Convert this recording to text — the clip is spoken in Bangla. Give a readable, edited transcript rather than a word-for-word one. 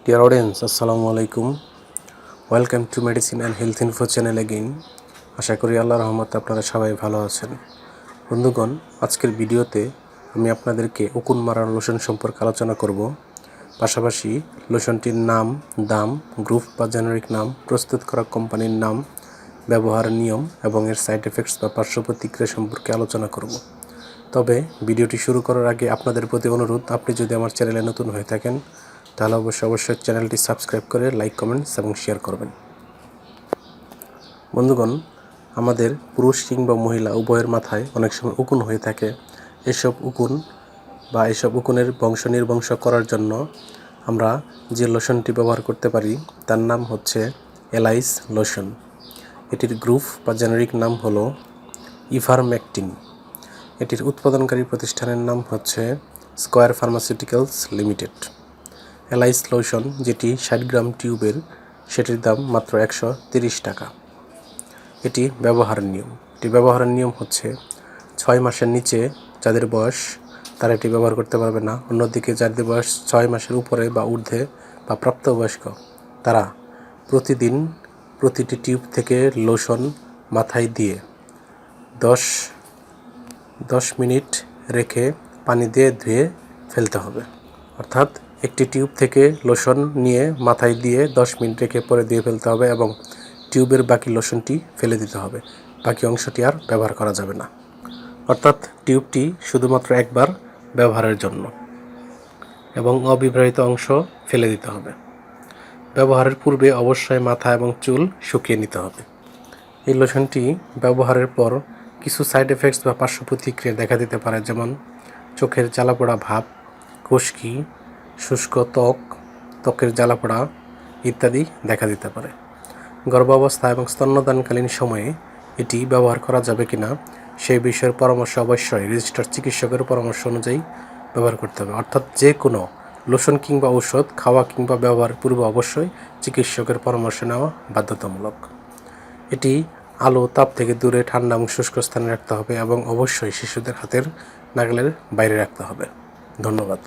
Dear audience, Assalamu alaikum. Welcome to Medicine and Health Info channel again. আশা করি আল্লাহর রহমতে আপনারা সবাই ভালো আছেন। বন্ধুগণ, আজকের ভিডিওতে আমি আপনাদেরকে উকুন মারার লোশন সম্পর্কে আলোচনা করব। পাশাপাশি লোশনটির নাম, দাম, গ্রুপ বা জেনারিক নাম, প্রস্তুত করা কোম্পানির নাম, ব্যবহার নিয়ম এবং এর সাইড এফেক্টস বা পার্শ্ব প্রতিক্রিয়া সম্পর্কে আলোচনা করব। তবে ভিডিওটি শুরু করার আগে আপনাদের প্রতি অনুরোধ, আপনি যদি আমার চ্যানেলে নতুন হয়ে থাকেন তাহলে অবশ্যই চ্যানেলটি সাবস্ক্রাইব করে লাইক, কমেন্টস এবং শেয়ার করবেন। বন্ধুগণ, আমাদের পুরুষ কিংবা মহিলা উভয়ের মাথায় অনেক সময় উকুন হয়ে থাকে। এসব উকুনের বংশ নির্বংশ করার জন্য আমরা যে লোশনটি ব্যবহার করতে পারি তার নাম হচ্ছে এলাইস লোশন। এটির গ্রুপ বা জেনারিক নাম হলো ইভারমেকটিন। এটির উৎপাদনকারী প্রতিষ্ঠানের নাম হচ্ছে স্কয়ার ফার্মাসিউটিক্যালস লিমিটেড। এলাইস লোশন যেটি 60 গ্রাম টিউবের, সেটির দাম মাত্র 130 টাকা। এটি ব্যবহারের নিয়ম হচ্ছে 6 মাসের নিচে যাদের বয়স তারা এটি ব্যবহার করতে পারবে না। অন্যদিকে যাদের বয়স 6 মাসের উপরে বা ঊর্ধ্বে বা প্রাপ্তবয়স্ক তারা প্রতিদিন প্রতিটি টিউব থেকে লোশন মাথায় দিয়ে 10 মিনিট রেখে পানি দিয়ে ধুয়ে ফেলতে হবে। অর্থাৎ একটি টিউব থেকে লোশন নিয়ে মাথায় দিয়ে 10 মিনিট রেখে পরে দিয়ে ফেলতে হবে এবং টিউবের বাকি লোশনটি ফেলে দিতে হবে। বাকি অংশটি আর ব্যবহার করা যাবে না। অর্থাৎ টিউবটি শুধুমাত্র একবার ব্যবহারের জন্য এবং অবিবাহিত অংশ ফেলে দিতে হবে। ব্যবহারের পূর্বে অবশ্যই মাথা এবং চুল শুকিয়ে নিতে হবে। এই লোশনটি ব্যবহারের পর কিছু সাইড এফেক্টস বা পার্শ্ব প্রতিক্রিয়া দেখা দিতে পারে, যেমন চোখের জ্বালাপোড়া ভাব, খুশকি, শুষ্ক ত্বকের জ্বালাপোড়া ইত্যাদি দেখা দিতে পারে। গর্ভাবস্থা এবং স্তন্যদানকালীন সময়ে এটি ব্যবহার করা যাবে কিনা সেই বিষয়ের পরামর্শ অবশ্যই রেজিস্টার্ড চিকিৎসকের পরামর্শ অনুযায়ী ব্যবহার করতে হবে। অর্থাৎ যে কোনো লোশন কিংবা ঔষধ খাওয়া কিংবা ব্যবহারের পূর্বে অবশ্যই চিকিৎসকের পরামর্শ নেওয়া বাধ্যতামূলক। এটি আলো তাপ থেকে দূরে ঠান্ডা এবং শুষ্ক স্থানে রাখতে হবে এবং অবশ্যই শিশুদের হাতের নাগালের বাইরে রাখতে হবে। ধন্যবাদ।